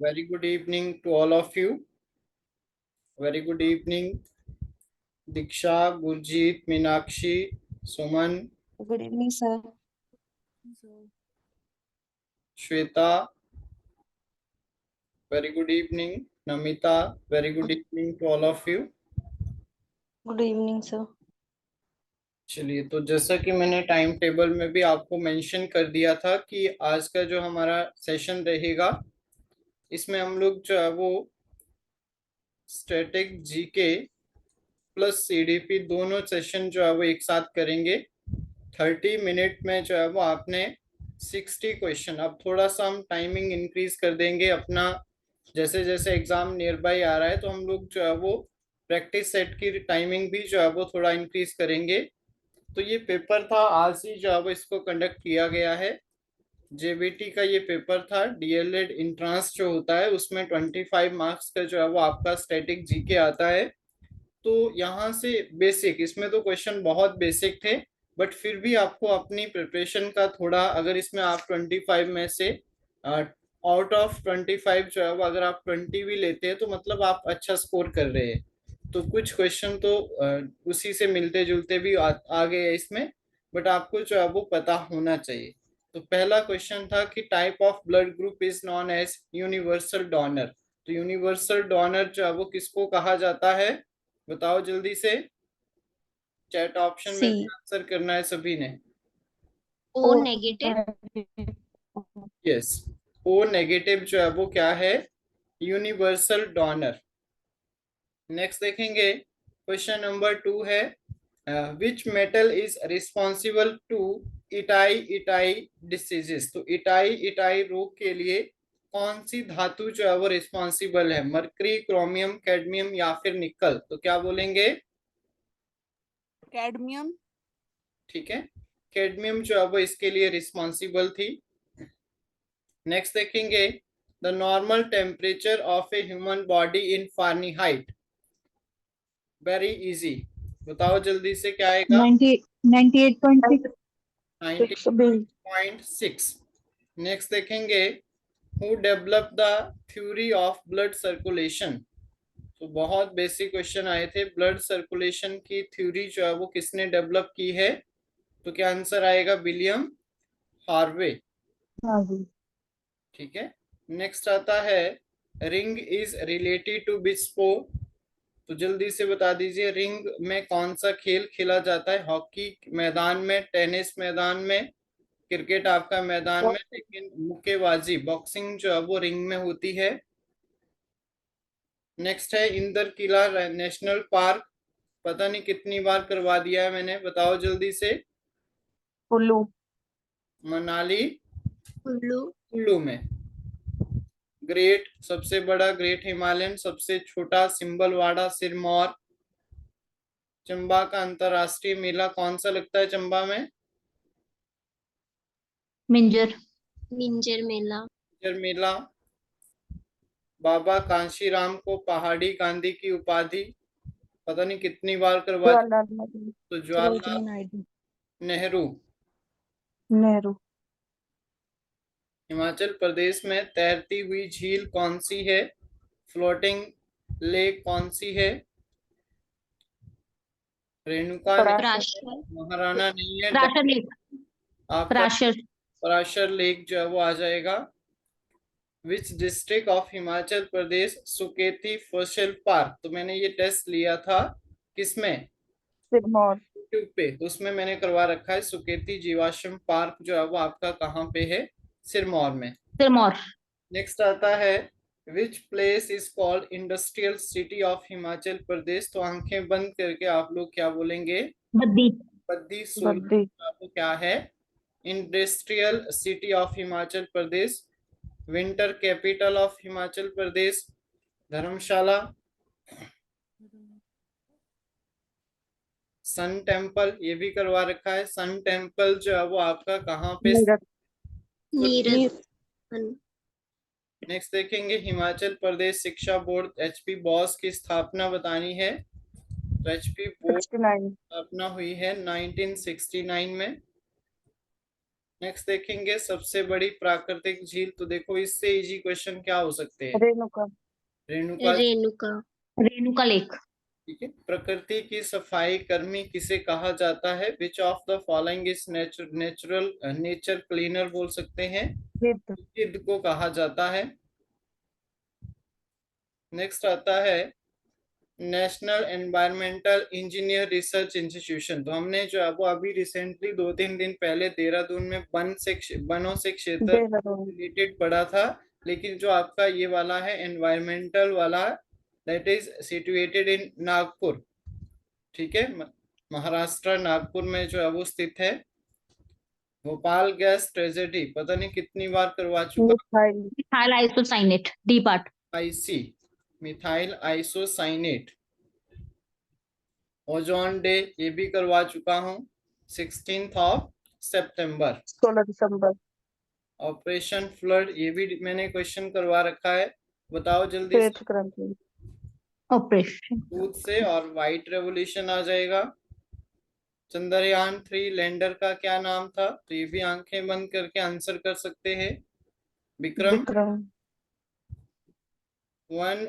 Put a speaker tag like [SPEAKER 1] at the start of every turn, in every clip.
[SPEAKER 1] Very good evening to all of you. Very good evening, Diksha, Gurjeet, Meenakshi, Suman,
[SPEAKER 2] Good evening, sir.
[SPEAKER 1] Shweta. Very good evening, Namita. Very good evening to all of you.
[SPEAKER 2] Good evening, sir.
[SPEAKER 1] चलिए, तो जैसा कि मैंने time table में भी आपको mention कर दिया था कि आज का जो हमारा सेशन रहेगा, इसमें हम लोग जो है वो स्टैटिक जीके प्लस सीडीपी दोनों सेशन जो है वो एक साथ करेंगे। 30 मिनट में जो है वो आपने 60 क्वेश्चन, अब थोड़ा सा हम टाइमिंग इंक्रीज कर देंगे अपना, जैसे जैसे एग्जाम नियर बाई आ रहा है तो हम लोग जो है वो प्रैक्टिस सेट की टाइमिंग भी जो है वो थोड़ा इंक्रीज करेंगे। तो ये पेपर था, आज ही जो है वो इसको कंडक्ट किया गया है। जेबीटी का ये पेपर था, डीएलएड इंट्रांस जो होता है उसमें 25 मार्क्स का जो है वो आपका स्टैटिक जीके आता है। तो यहाँ से बेसिक, इसमें तो क्वेश्चन बहुत बेसिक थे, बट फिर भी आपको अपनी प्रिपरेशन का थोड़ा, अगर इसमें आप 25 में से आउट ऑफ 25 जो है वो अगर आप 20 भी लेते हैं तो मतलब आप अच्छा स्कोर कर रहे हैं। तो कुछ क्वेश्चन तो उसी से मिलते जुलते भी आ गए हैं इसमें, बट आपको जो है वो पता होना चाहिए। तो पहला क्वेश्चन था कि type of blood group is known as universal donor. तो यूनिवर्सल डोनर जो है वो किसको कहा जाता है, बताओ जल्दी से। चैट ऑप्शन में भी
[SPEAKER 2] C.
[SPEAKER 1] आंसर करना है सभी ने।
[SPEAKER 3] O negative.
[SPEAKER 1] Yes, O negative जो है वो क्या है, यूनिवर्सल डोनर। नेक्स्ट देखेंगे, क्वेश्चन नंबर 2 है which metal is responsible to itai itai diseases. तो इटाई इटाई रोग के लिए कौन सी धातु जो है वो रिस्पॉन्सिबल है, मरकरी, क्रोमियम, कैडमियम या फिर निकल। तो क्या बोलेंगे,
[SPEAKER 3] कैडमियम।
[SPEAKER 1] ठीक है, कैडमियम जो है वो इसके लिए रिस्पॉन्सिबल थी। नेक्स्ट देखेंगे, the normal temperature of a human body in Fahrenheit. Very easy, बताओ जल्दी से क्या आएगा।
[SPEAKER 2] 98.6.
[SPEAKER 1] 90.6। नेक्स्ट देखेंगे, who develop the theory of blood circulation. तो बहुत बेसिक क्वेश्चन आए थे, ब्लड सर्कुलेशन की थ्योरी जो है वो किसने डेवलप की है। तो क्या आंसर आएगा, विलियम हार्वे।
[SPEAKER 2] हाँ जी।
[SPEAKER 1] ठीक है, नेक्स्ट आता है, ring is related to which sport. तो जल्दी से बता दीजिए, रिंग में कौन सा खेल खेला जाता है, हॉकी मैदान में, टेनिस मैदान में, क्रिकेट आपका मैदान में, लेकिन मुक्केबाजी बॉक्सिंग जो है वो रिंग में होती है। नेक्स्ट है, इंदर किला नेशनल पार्क, पता नहीं कितनी बार करवा दिया है मैंने, बताओ जल्दी से।
[SPEAKER 2] कुल्लू।
[SPEAKER 1] मनाली,
[SPEAKER 3] कुल्लू।
[SPEAKER 1] कुल्लू में। ग्रेट, सबसे बड़ा ग्रेट हिमालयन, सबसे छोटा सिंबलवाड़ा सिरमौर। चंबा का अंतरराष्ट्रीय मेला कौन सा लगता है चंबा में,
[SPEAKER 2] मिंजर।
[SPEAKER 3] मिंजर मेला।
[SPEAKER 1] मिंजर मेला। बाबा कांशीराम को पहाड़ी गांधी की उपाधि पता नहीं कितनी बार करवा दी।
[SPEAKER 2] जवाहरलाल नेहरू।
[SPEAKER 1] तो
[SPEAKER 2] सरोजिनी
[SPEAKER 1] जवाहरलाल
[SPEAKER 2] नायडू।
[SPEAKER 1] नेहरू।
[SPEAKER 2] नेहरू।
[SPEAKER 1] हिमाचल प्रदेश में तैरती हुई झील कौन सी है, फ्लोटिंग लेक कौन सी है, रेणुका नहीं,
[SPEAKER 3] प्राशर।
[SPEAKER 1] महाराणा नहीं है,
[SPEAKER 2] प्राशर लेक।
[SPEAKER 1] आपका
[SPEAKER 2] प्राशर।
[SPEAKER 1] पराशर लेक जो है वो आ जाएगा। Which district of Himachal Pradesh Suketi fossil park. तो मैंने ये टेस्ट लिया था किसमें,
[SPEAKER 2] सिरमौर।
[SPEAKER 1] यूट्यूब पे, तो उसमें मैंने करवा रखा है, सुकेती जीवाश्म पार्क जो है वो आपका कहाँ पे है, सिरमौर में।
[SPEAKER 2] सिरमौर।
[SPEAKER 1] नेक्स्ट आता है, which place is called industrial city of Himachal Pradesh. तो आंखें बंद करके आप लोग क्या बोलेंगे,
[SPEAKER 2] बद्दी।
[SPEAKER 1] बद्दी सोलन।
[SPEAKER 2] बद्दी।
[SPEAKER 1] आपको क्या है, industrial city of Himachal Pradesh. Winter capital of Himachal Pradesh, Dharamshala. Sun temple ये भी करवा रखा है, सन टेम्पल जो है वो आपका कहाँ पे।
[SPEAKER 2] मेरठ।
[SPEAKER 3] नीरज।
[SPEAKER 1] नेक्स्ट देखेंगे, हिमाचल प्रदेश शिक्षा बोर्ड एचपी बॉस की स्थापना बतानी है। तो एचपी बोर्ड
[SPEAKER 2] 69।
[SPEAKER 1] स्थापना हुई है 1969 में। नेक्स्ट देखेंगे सबसे बड़ी प्राकृतिक झील। तो देखो इससे इजी क्वेश्चन क्या हो सकते हैं।
[SPEAKER 2] रेणुका
[SPEAKER 1] रेणुका।
[SPEAKER 3] रेणुका
[SPEAKER 2] रेणुका लेक
[SPEAKER 1] ठीक है। प्रकृति की सफाई कर्मी किसे कहा जाता है? Which of the following is nature cleaner बोल सकते हैं।
[SPEAKER 2] गिद्ध
[SPEAKER 1] गिद्ध को कहा जाता है। नेक्स्ट आता है national environmental engineer research institution. तो हमने जो है वो अभी रिसेंटली 2-3 दिन पहले देहरादून में वनों से क्षेत्र
[SPEAKER 2] देहरादून
[SPEAKER 1] रिलेटेड पढ़ा था। लेकिन जो आपका ये वाला है एनवायरमेंटल वाला, that is situated in Nagpur. ठीक है। महाराष्ट्र नागपुर में जो है वो स्थित है। भोपाल गैस ट्रेजेडी पता नहीं कितनी बार करवा चुका।
[SPEAKER 2] Methyl methyl isocyanate D part
[SPEAKER 1] IC methyl isocyanate. Ozone day ये भी करवा चुका हूँ 16 सितंबर।
[SPEAKER 2] 16 दिसंबर
[SPEAKER 1] ऑपरेशन फ्लड ये भी मैंने क्वेश्चन करवा रखा है। बताओ जल्दी से।
[SPEAKER 2] श्वेत क्रांति ऑपरेशन
[SPEAKER 1] दूध से और व्हाइट रेवोल्यूशन आ जाएगा। चंद्रयान 3 लैंडर का क्या नाम था? तो ये भी आंखें बंद करके आंसर कर सकते हैं। Vikram.
[SPEAKER 2] Vikram
[SPEAKER 1] one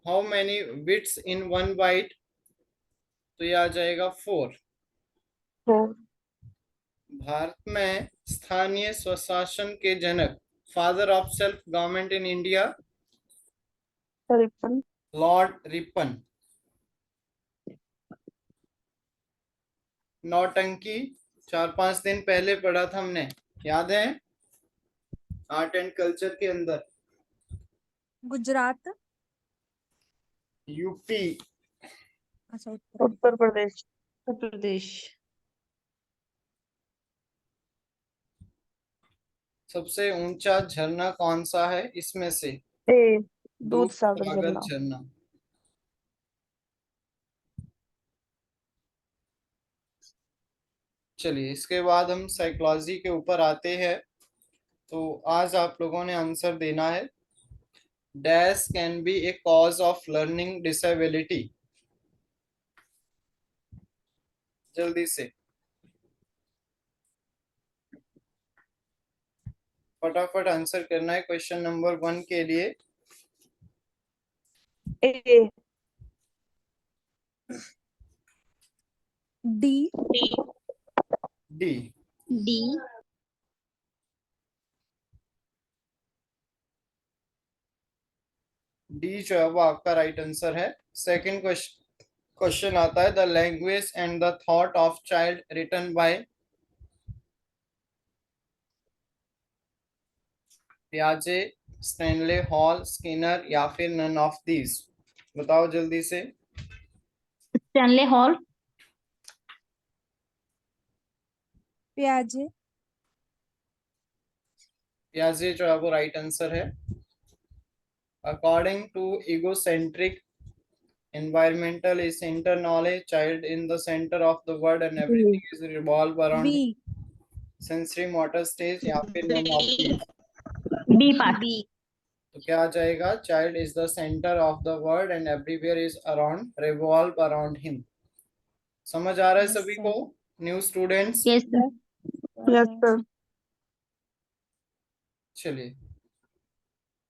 [SPEAKER 1] how many bits in one byte? तो ये आ जाएगा 4।
[SPEAKER 2] 4
[SPEAKER 1] भारत में स्थानीय स्वशासन के जनक, father of self government in India?
[SPEAKER 2] 53
[SPEAKER 1] Lord Ripon. नौटंकी 4-5 दिन पहले पढ़ा था हमने, याद है? आर्ट एंड कल्चर के अंदर।
[SPEAKER 4] गुजरात
[SPEAKER 1] यूपी।
[SPEAKER 4] अच्छा
[SPEAKER 2] उत्तर प्रदेश
[SPEAKER 4] उत्तर प्रदेश
[SPEAKER 1] सबसे ऊंचा झरना कौन सा है इसमें से?
[SPEAKER 2] ए दूध
[SPEAKER 1] दूध
[SPEAKER 2] सागर
[SPEAKER 1] सागर
[SPEAKER 2] झरना
[SPEAKER 1] झरना। चलिए इसके बाद हम साइकोलॉजी के ऊपर आते हैं। तो आज आप लोगों ने आंसर देना है। Dash can be A cause of learning disability. जल्दी से फटाफट आंसर करना है क्वेश्चन नंबर 1 के लिए।
[SPEAKER 2] A
[SPEAKER 4] D
[SPEAKER 1] D.
[SPEAKER 3] D
[SPEAKER 1] D जो है वो आपका राइट आंसर है। सेकंड क्वेश्चन आता है the language and the thought of child written by पियाजे, स्टैनले हॉल, स्किनर या फिर नन ऑफ दीज। बताओ जल्दी से।
[SPEAKER 2] स्टैनले हॉल
[SPEAKER 4] प्याजे
[SPEAKER 1] पियाजे जो है वो राइट आंसर है। According to egocentric environmental is center knowledge, child in the center of the world and everything is revolve around
[SPEAKER 4] B
[SPEAKER 1] sensory motor stage या फिर none of these।
[SPEAKER 2] D part
[SPEAKER 3] B
[SPEAKER 1] तो क्या आ जाएगा? Child is the centre of the world and everywhere is around revolve around him. समझ आ रहा है
[SPEAKER 4] Yes,
[SPEAKER 1] सभी
[SPEAKER 4] sir.
[SPEAKER 1] को? New students.
[SPEAKER 2] Yes sir yes sir
[SPEAKER 1] चलिए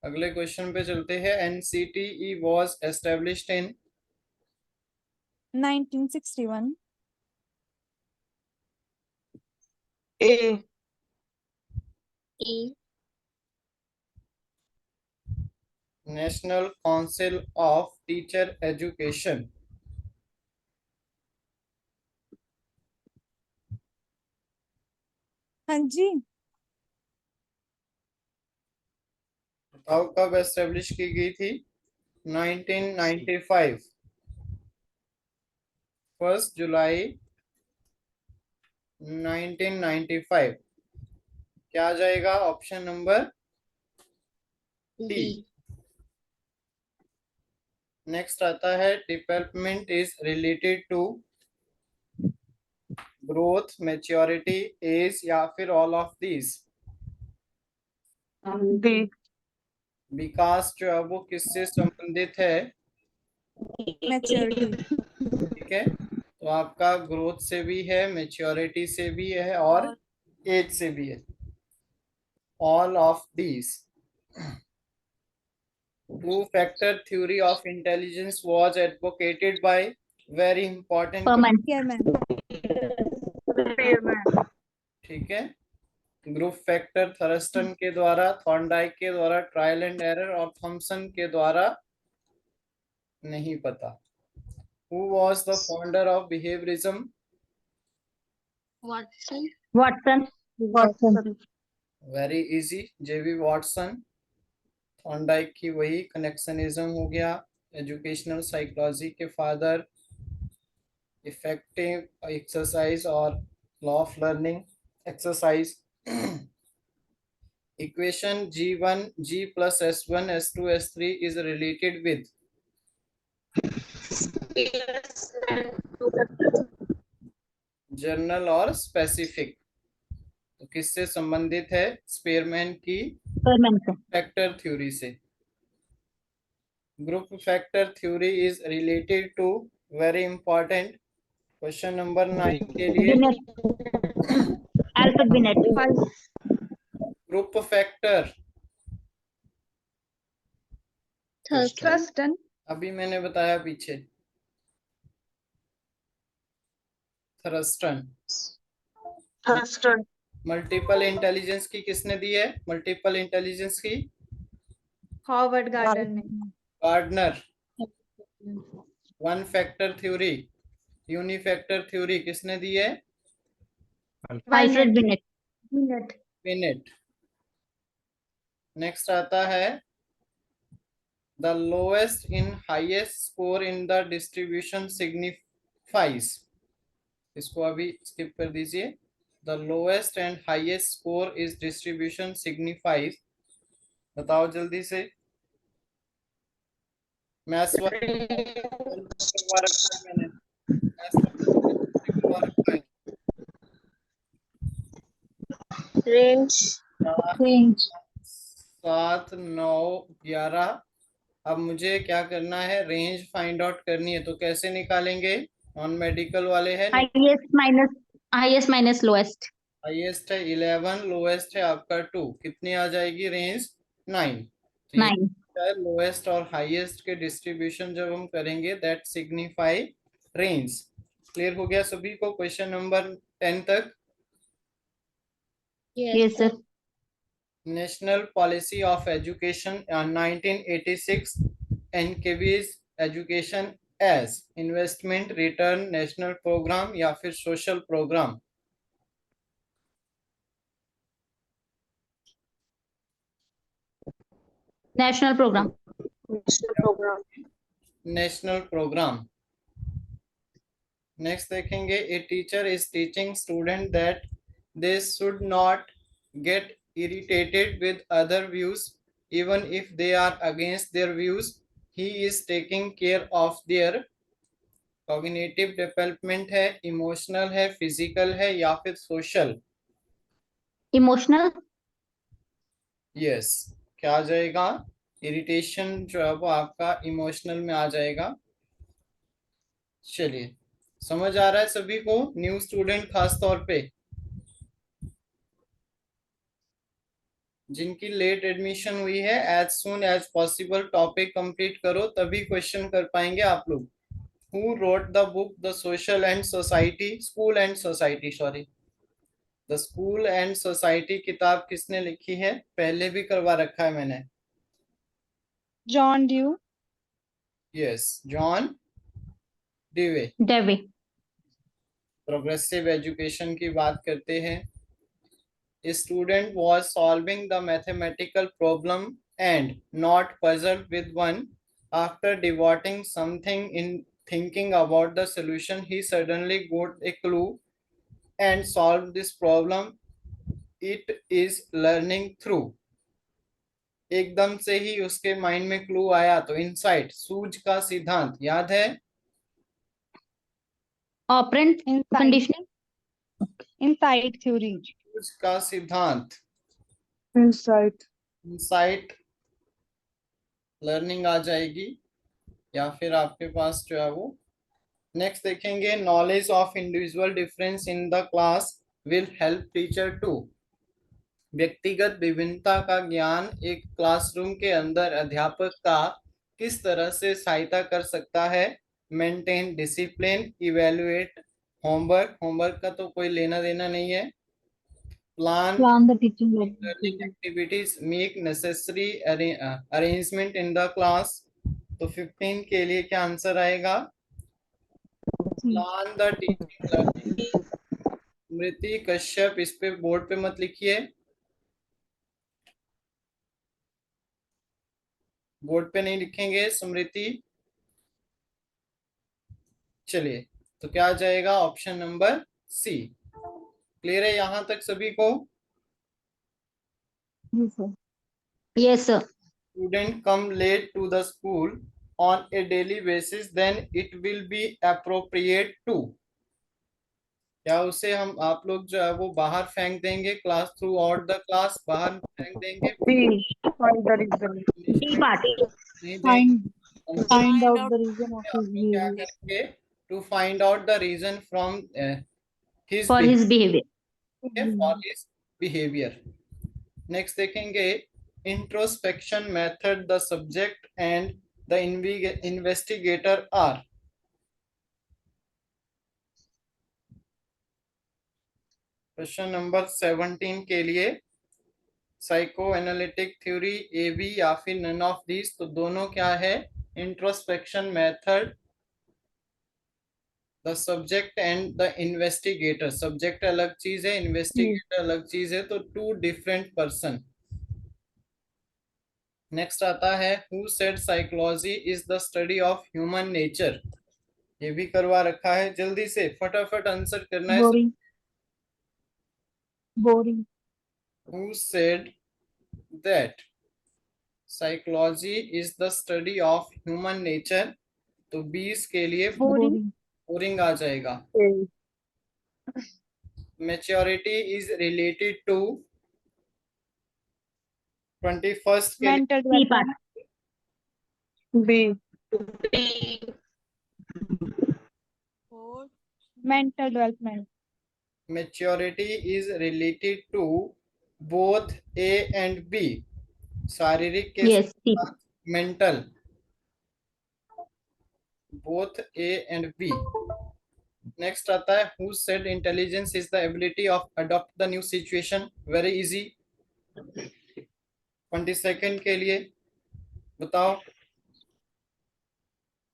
[SPEAKER 1] अगले क्वेश्चन पे चलते हैं। NCTE was established in
[SPEAKER 4] 1961
[SPEAKER 2] A
[SPEAKER 3] A
[SPEAKER 1] national council of teacher education.
[SPEAKER 4] हाँ जी
[SPEAKER 1] बताओ कब एस्टेब्लिश की गई थी? 1995 1 जुलाई 1995। क्या आ जाएगा? ऑप्शन नंबर
[SPEAKER 3] डी
[SPEAKER 1] नेक्स्ट आता है development is related to growth, maturity, age या फिर ऑल ऑफ दीज।
[SPEAKER 2] डी
[SPEAKER 1] विकास जो है वो किससे संबंधित है?
[SPEAKER 4] मैच्योरिटी
[SPEAKER 1] ठीक है। तो आपका ग्रोथ से भी है, मैच्योरिटी से भी है और एज से भी है। all of these. Two factor theory of intelligence was advocated by very important.
[SPEAKER 2] Perman.
[SPEAKER 4] Chairman.
[SPEAKER 1] ठीक है, ग्रुप फैक्टर थर्स्टन के द्वारा, थॉर्नडाइक के द्वारा, ट्रायल एंड एरर और थॉमसन के द्वारा नहीं पता. Who was the founder of behaviorism?
[SPEAKER 3] Watson.
[SPEAKER 2] Watson.
[SPEAKER 1] Very easy, JB Watson. Thorndike की वही कनेक्शनिज्म हो गया. एजुकेशनल साइकोलॉजी के फादर. इफेक्टिव एक्सरसाइज और law of learning exercise. Equation G1 G plus S1 S2 S3 is related with general और specific. तो किससे संबंधित है? स्पेयरमैन की
[SPEAKER 2] Perman से.
[SPEAKER 1] फैक्टर थ्योरी से. Group factor theory is related to very important question number 9 के लिए.
[SPEAKER 2] Binet. Alfred Binet.
[SPEAKER 1] Group factor
[SPEAKER 4] Thurston.
[SPEAKER 1] अभी मैंने बताया पीछे. थर्स्टन. मल्टीपल इंटेलिजेंस की किसने दी है? मल्टीपल इंटेलिजेंस की
[SPEAKER 4] Howard Gardner ने.
[SPEAKER 1] Gardner. One factor theory, unifactor theory किसने दी है?
[SPEAKER 2] Alfred Binet.
[SPEAKER 1] बिनेट. नेक्स्ट आता है the lowest in highest score in the distribution signifies. इसको अभी स्किप कर दीजिए. The lowest and highest score is distribution signifies. बताओ जल्दी से. मैथ्स करवा रखा है मैंने. करवा रखा है.
[SPEAKER 3] Range.
[SPEAKER 1] 7 9 11. अब मुझे क्या करना है? रेंज फाइंड आउट करनी है. तो कैसे निकालेंगे? नॉन मेडिकल वाले हैं.
[SPEAKER 2] Highest minus lowest.
[SPEAKER 1] हाईएस्ट है 11, लोएस्ट है आपका 2. कितनी आ जाएगी रेंज? 9.
[SPEAKER 2] 9.
[SPEAKER 1] लोएस्ट और हाईएस्ट के डिस्ट्रीब्यूशन जब हम करेंगे दैट सिग्निफाई रेंज. क्लियर हो गया सभी को क्वेश्चन नंबर 10 तक?
[SPEAKER 2] Yes, sir.
[SPEAKER 1] National Policy of Education 1986 encourages education as investment return national program या फिर social program.
[SPEAKER 2] National program.
[SPEAKER 1] National program. Next देखेंगे a teacher is teaching student that they should not get irritated with other views even if they are against their views. He is taking care of their cognitive development है, emotional है, physical है या फिर social.
[SPEAKER 2] Emotional.
[SPEAKER 1] Yes. क्या आ जाएगा? Irritation जो है वो आपका इमोशनल में आ जाएगा. चलिए, समझ आ रहा है सभी को? न्यू स्टूडेंट खास तौर पे जिनकी लेट एडमिशन हुई है, as soon as possible topic complete करो तभी क्वेश्चन कर पाएंगे आप लोग. Who wrote the book the social and society, school and society, sorry, the school and society किताब किसने लिखी है? पहले भी करवा रखा है मैंने.
[SPEAKER 4] John Dewey.
[SPEAKER 1] Yes, John डीवे.
[SPEAKER 2] Dewey.
[SPEAKER 1] Progressive education की बात करते हैं. A student was solving the mathematical problem and not puzzled with one. After devoting something in thinking about the solution, he suddenly got a clue and solved this problem. It is learning through. एकदम से ही उसके mind में clue आया. तो insight, सूझ का सिद्धांत याद है?
[SPEAKER 2] Operant conditioning.
[SPEAKER 4] Insight theory.
[SPEAKER 1] सूझ का सिद्धांत,
[SPEAKER 2] Insight.
[SPEAKER 1] इनसाइट लर्निंग आ जाएगी या फिर आपके पास जो है वो. नेक्स्ट देखेंगे knowledge of individual difference in the class will help teacher to. व्यक्तिगत विभिन्नता का ज्ञान एक क्लासरूम के अंदर अध्यापक का किस तरह से सहायता कर सकता है? मेंटेन डिसिप्लिन, इवेलुएट होमवर्क का तो कोई लेना देना नहीं है। Plan
[SPEAKER 2] Plan the teaching
[SPEAKER 1] learning activities, make necessary arrangement in the class। तो 15 के लिए क्या आंसर आएगा? Plan the teaching learning. Smriti Kashyap, इस पे बोर्ड पे मत लिखिए, बोर्ड पे नहीं लिखेंगे स्मृति। चलिए, तो क्या आ जाएगा? Option number C. क्लियर है यहां तक सभी को?
[SPEAKER 2] Yes, sir.
[SPEAKER 1] Student come late to the school on a daily basis, then it will be appropriate to। क्या उसे हम आप लोग जो है वो बाहर फेंक देंगे? Class through out the class बाहर फेंक देंगे?
[SPEAKER 2] Find the reason. D part.
[SPEAKER 1] नहीं देंगे।
[SPEAKER 4] Find out the reason of
[SPEAKER 1] हम
[SPEAKER 4] his
[SPEAKER 1] लोग क्या
[SPEAKER 4] behavior.
[SPEAKER 1] करेंगे? To find out the reason from his
[SPEAKER 2] For his behavior.
[SPEAKER 1] For his behaviour. Next देखेंगे introspection method, the subject and the investigator are. Question number 17 के लिए psychoanalytic theory, A B या फिर none of these, तो दोनों क्या है? Introspection method, the subject and the investigator. Subject अलग चीज है, इन्वेस्टिगेटर अलग चीज है, तो टू डिफरेंट पर्सन। नेक्स्ट आता है who said psychology is the study of human nature. ये भी करवा रखा है, जल्दी से फटाफट आंसर करना है।
[SPEAKER 4] Boring. Boring.
[SPEAKER 1] Who said that psychology is the study of human nature, तो 20 के लिए
[SPEAKER 4] Boring.
[SPEAKER 1] बोरिंग आ जाएगा। Maturity is related to 21st के लिए
[SPEAKER 4] Mental
[SPEAKER 2] C part.
[SPEAKER 4] development.
[SPEAKER 3] B.
[SPEAKER 4] Mental development.
[SPEAKER 1] maturity is related to both A and B। शारीरिक के
[SPEAKER 2] Yes, C
[SPEAKER 1] साथ
[SPEAKER 2] part.
[SPEAKER 1] Mental, both A and B। Next आता है who said intelligence is the ability of adopt the new situation। very easy। 22nd के लिए बताओ,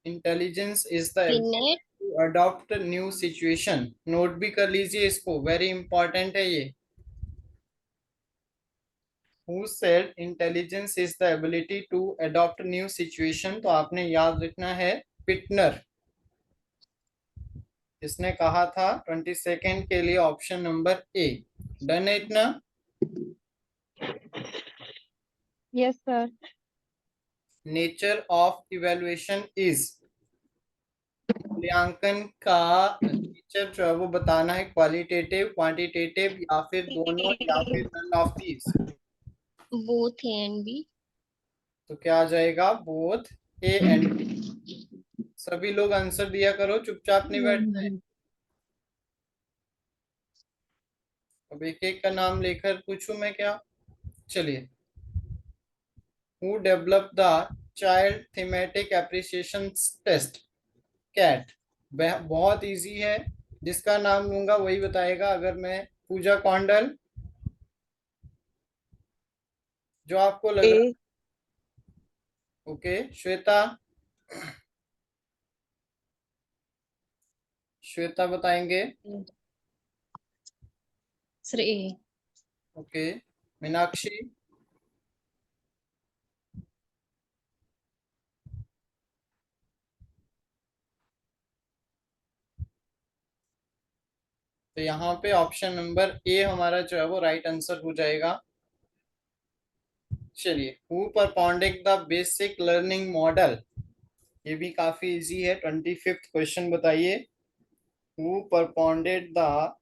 [SPEAKER 1] intelligence is the
[SPEAKER 3] Binet.
[SPEAKER 1] To adopt new situation. Note भी कर लीजिए इसको, वेरी इंपॉर्टेंट है ये। Who said intelligence is the ability to adopt new situation, तो आपने याद रखना है पिटनर। इसने कहा था 22nd के लिए ऑप्शन नंबर ए। डन है इतना?
[SPEAKER 4] Yes, sir.
[SPEAKER 1] Nature of evaluation is, मूल्यांकन का नेचर जो है वो बताना है, क्वालिटेटिव, क्वांटिटेटिव या फिर दोनों या फिर none of these.
[SPEAKER 3] Both A and B.
[SPEAKER 1] तो क्या आ जाएगा? Both A and B. सभी लोग आंसर दिया करो, चुपचाप नहीं बैठना है। अब एक एक का नाम लेकर पूछूं मैं क्या? चलिए, who develop the child thematic apperception test, CAT. बहुत इजी है, जिसका नाम लूंगा वही बताएगा। अगर मैं पूजा कौंडल, जो आपको लग रहा, ओके। श्वेता, श्वेता बताएंगे,
[SPEAKER 3] Sir A.
[SPEAKER 1] ओके। मीनाक्षी, तो यहाँ पे ऑप्शन नंबर ए हमारा जो है वो राइट आंसर हो जाएगा। चलिए, who performed the basic learning model, ये भी काफी इजी है। 25th क्वेश्चन बताइए, who performed the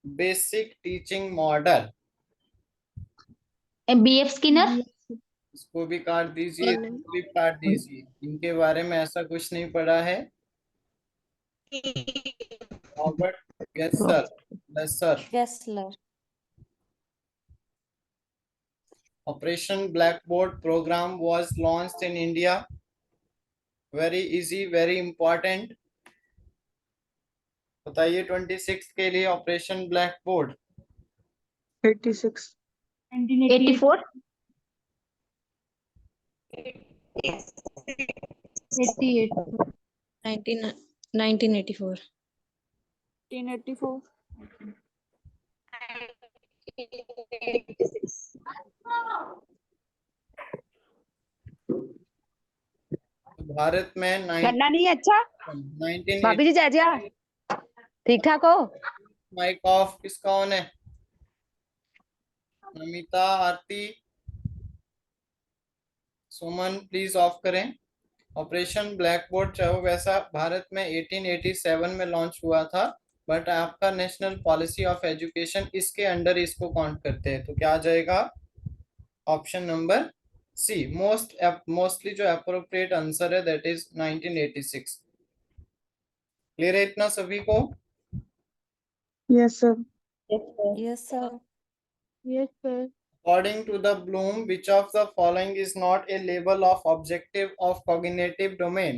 [SPEAKER 1] basic teaching model.
[SPEAKER 2] BF Skinner.
[SPEAKER 1] इसको भी काट दीजिए, इसको भी काट दीजिए, इनके बारे में ऐसा कुछ नहीं पड़ा है। Robert Gessler,
[SPEAKER 5] Gessler.
[SPEAKER 1] Operation Blackboard program was launched in India. Very easy, very important. बताइए 26 के लिए ऑपरेशन ब्लैक बोर्ड
[SPEAKER 4] 86.
[SPEAKER 2] 84.
[SPEAKER 4] 88.
[SPEAKER 3] 1984.
[SPEAKER 4] 1984.
[SPEAKER 1] भारत में
[SPEAKER 5] गन्ना नहीं है अच्छा
[SPEAKER 1] 1980
[SPEAKER 5] भाभी जी जय जय ठीक ठाक हो
[SPEAKER 1] माइक ऑफ किसका ऑन है? नमिता, आरती, सुमन प्लीज ऑफ करें। ऑपरेशन ब्लैक बोर्ड चाहे वैसा भारत में 1887 में लॉन्च हुआ था, बट आपका नेशनल पॉलिसी ऑफ एजुकेशन इसके अंडर इसको काउंट करते हैं, तो क्या आ जाएगा? ऑप्शन नंबर सी मोस्टली जो अप्रोप्रिएट आंसर है दैट इज 1986। क्लियर है इतना सभी को?
[SPEAKER 4] Yes, sir.
[SPEAKER 5] Yes sir
[SPEAKER 4] Yes, sir.
[SPEAKER 1] According to the Bloom, which of the following is not a label of objective of cognitive domain?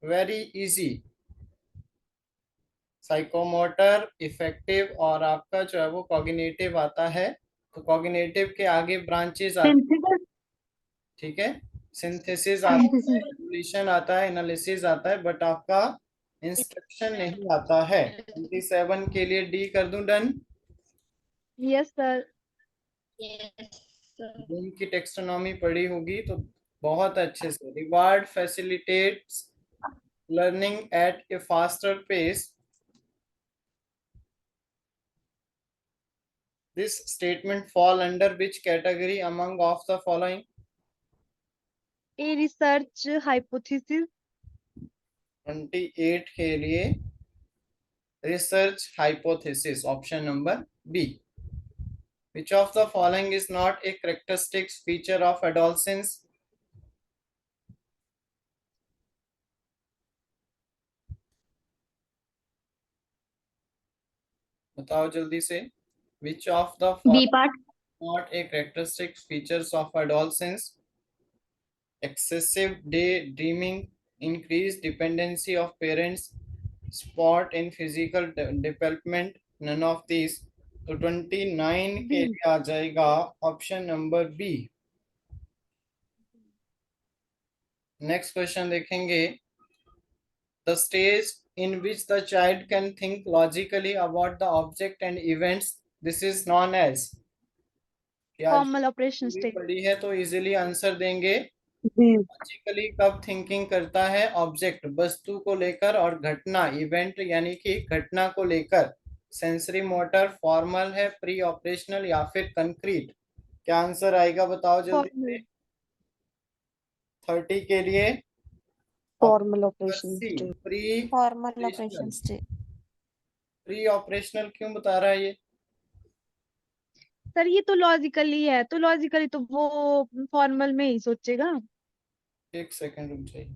[SPEAKER 1] Very easy. Psychomotor, effective और आपका जो है वो कॉग्निटिव आता है, तो कॉग्निटिव के आगे ब्रांचेस आते हैं, ठीक है? सिंथेसिस आता है, एवोल्यूशन आता है, एनालिसिस आता है, बट आपका इंस्ट्रक्शन नहीं आता है। 27 के लिए डी कर दूं done?
[SPEAKER 4] Yes, sir.
[SPEAKER 3] Yes, sir.
[SPEAKER 1] Bloom की टेक्सोनॉमी पढ़ी होगी तो बहुत अच्छे से। Reward facilitates learning at a faster pace. This statement fall under which category among of the following?
[SPEAKER 4] A research hypothesis.
[SPEAKER 1] 28 के लिए research hypothesis, option number B. Which of the following is not a characteristic feature of adolescence? बताओ जल्दी से। Which of the
[SPEAKER 2] B
[SPEAKER 1] following
[SPEAKER 2] part.
[SPEAKER 1] is not a characteristic features of adolescence? Excessive daydreaming, increased dependency of parents, spot in physical development, none of these. तो 29 के लिए आ जाएगा option number B. Next question देखेंगे। The stage in which the child can think logically about the object and events, this is known as.
[SPEAKER 4] Formal operation stage.
[SPEAKER 1] पढ़ी है तो easily answer देंगे।
[SPEAKER 4] B.
[SPEAKER 1] लॉजिकली कब थिंकिंग करता है? Object, वस्तु को लेकर, और घटना, इवेंट यानी कि घटना को लेकर। सेंसरी मोटर फॉर्मल है, प्री ऑपरेशनल या फिर कंक्रीट? क्या आंसर आएगा बताओ जल्दी से। 30 के लिए
[SPEAKER 4] Formal operation
[SPEAKER 1] सी
[SPEAKER 4] stage.
[SPEAKER 1] Pre
[SPEAKER 5] formal operation
[SPEAKER 1] pre operational क्यों बता रहा है ये?
[SPEAKER 4] सर ये तो लॉजिकली है, तो लॉजिकली तो वो फॉर्मल में ही सोचेगा।
[SPEAKER 1] एक सेकंड रुक जाइए।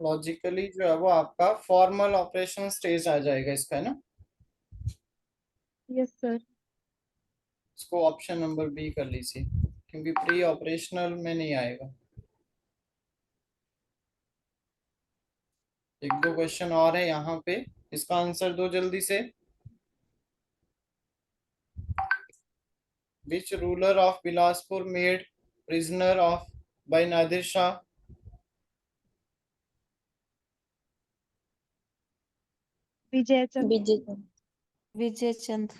[SPEAKER 1] लॉजिकली जो है वो आपका फॉर्मल ऑपरेशन स्टेज आ जाएगा इसका, है ना?
[SPEAKER 4] Yes sir.
[SPEAKER 1] इसको ऑप्शन नंबर बी कर लीजिए, क्योंकि प्री ऑपरेशनल में नहीं आएगा। एक दो क्वेश्चन और है यहाँ पे, इसका आंसर दो जल्दी से। Which ruler of Bilaspur made prisoner of by Nadir Shah?
[SPEAKER 4] विजय चंद।
[SPEAKER 5] विजय चंद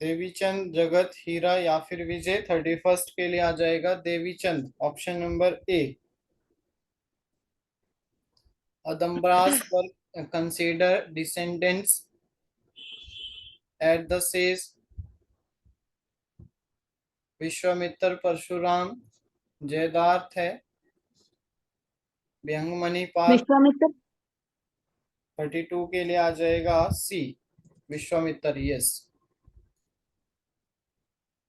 [SPEAKER 1] देवीचंद, जगत, हीरा या फिर विजय? 31 के लिए आ जाएगा Devichand, option number A. Adambras were considered descendants at the sage Vishwamitra, Parshuram, Jayadrath है। व्यंगमणि पार्क।
[SPEAKER 2] विश्वामित्र
[SPEAKER 1] 32 के लिए आ जाएगा C, Vishwamitra. Yes.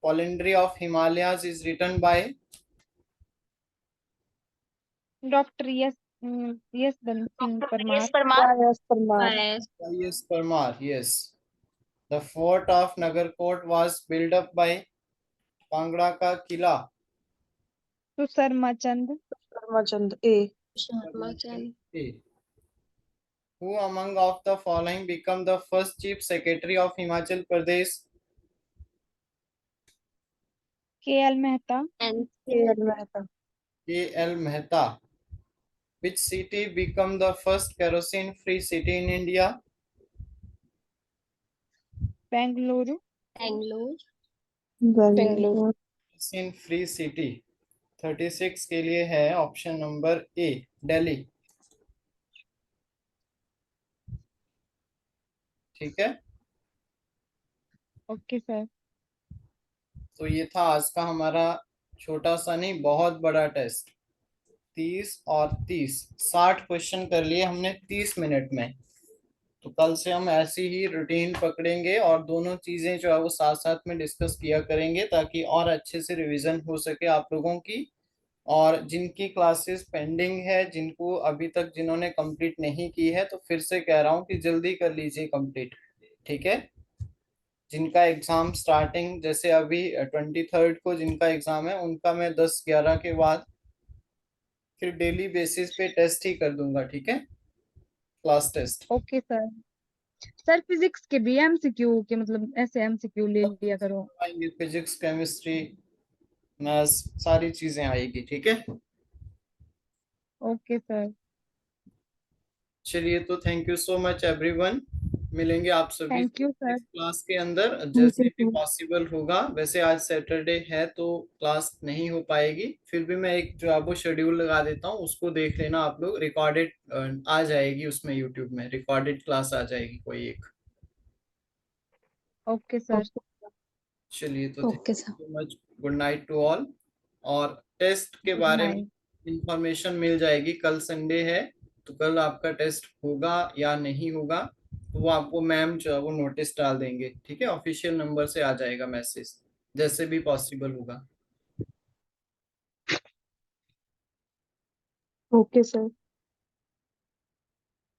[SPEAKER 1] Polyandry of Himalayas is written by
[SPEAKER 4] doctor Yashwant Singh Parmar.
[SPEAKER 2] Yes Parmar
[SPEAKER 3] Yes.
[SPEAKER 1] S Parmar. Yes. The fort of Nagarkot was build up by, Kangra का किला।
[SPEAKER 4] सुशर्मा चंद।
[SPEAKER 2] धर्मचंद ए
[SPEAKER 3] Sharma Chand.
[SPEAKER 1] Who among of the following become the first chief secretary of Himachal Pradesh?
[SPEAKER 4] KL Mehta.
[SPEAKER 3] And
[SPEAKER 2] Mehta
[SPEAKER 1] K.L. Mehta. Which city become the first kerosene free city in India?
[SPEAKER 4] Bengaluru.
[SPEAKER 3] Bangalore.
[SPEAKER 2] Bengaluru
[SPEAKER 1] Kerosene free city 36 के लिए है option number ए, दिल्ली। ठीक है।
[SPEAKER 4] Okay sir.
[SPEAKER 1] तो ये था आज का हमारा छोटा सा नहीं बहुत बड़ा टेस्ट। 30 और 30 60 क्वेश्चन कर लिए हमने 30 मिनट में। तो कल से हम ऐसी ही रूटीन पकड़ेंगे और दोनों चीजें जो है वो साथ साथ में डिस्कस किया करेंगे ताकि और अच्छे से रिवीजन हो सके आप लोगों की। और जिनकी क्लासेस पेंडिंग है, जिनको अभी तक जिन्होंने कंप्लीट नहीं की है, तो फिर से कह रहा हूँ कि जल्दी कर लीजिए कंप्लीट। ठीक है। जिनका एग्जाम स्टार्टिंग जैसे अभी 23rd को जिनका एग्जाम है उनका मैं 10-11 के बाद फिर डेली बेसिस पे टेस्ट ही कर दूंगा। ठीक है, class test.
[SPEAKER 4] Okay sir. Sir physics के भी एमसीक्यू के मतलब ऐसे एमसीक्यू ले लिया करो।
[SPEAKER 1] आएंगे फिजिक्स, केमिस्ट्री, मैथ्स, सारी चीजें आएगी। ठीक है।
[SPEAKER 4] Okay sir.
[SPEAKER 1] चलिए, तो thank you so much everyone. मिलेंगे आप सभी
[SPEAKER 4] थैंक
[SPEAKER 1] से
[SPEAKER 4] यू सर।
[SPEAKER 1] नेक्स्ट क्लास के अंदर जैसे भी पॉसिबल होगा। वैसे आज सैटरडे है तो क्लास नहीं हो पाएगी, फिर भी मैं एक जो है वो शेड्यूल लगा देता हूँ, उसको देख लेना आप लोग। रिकॉर्डेड आ जाएगी उसमें, यूट्यूब में रिकॉर्डेड क्लास आ जाएगी कोई एक।
[SPEAKER 4] Okay sir.
[SPEAKER 1] चलिए, तो thank
[SPEAKER 5] okay
[SPEAKER 1] you
[SPEAKER 5] sir.
[SPEAKER 1] So much. Good night to all. और टेस्ट के
[SPEAKER 4] गुड
[SPEAKER 1] बारे में
[SPEAKER 4] नाइट।
[SPEAKER 1] इंफॉर्मेशन मिल जाएगी। कल संडे है तो कल आपका टेस्ट होगा या नहीं होगा तो वो आपको मैम जो है वो नोटिस डाल देंगे। ठीक है, ऑफिशियल नंबर से आ जाएगा मैसेज जैसे भी पॉसिबल होगा।
[SPEAKER 2] Okay sir.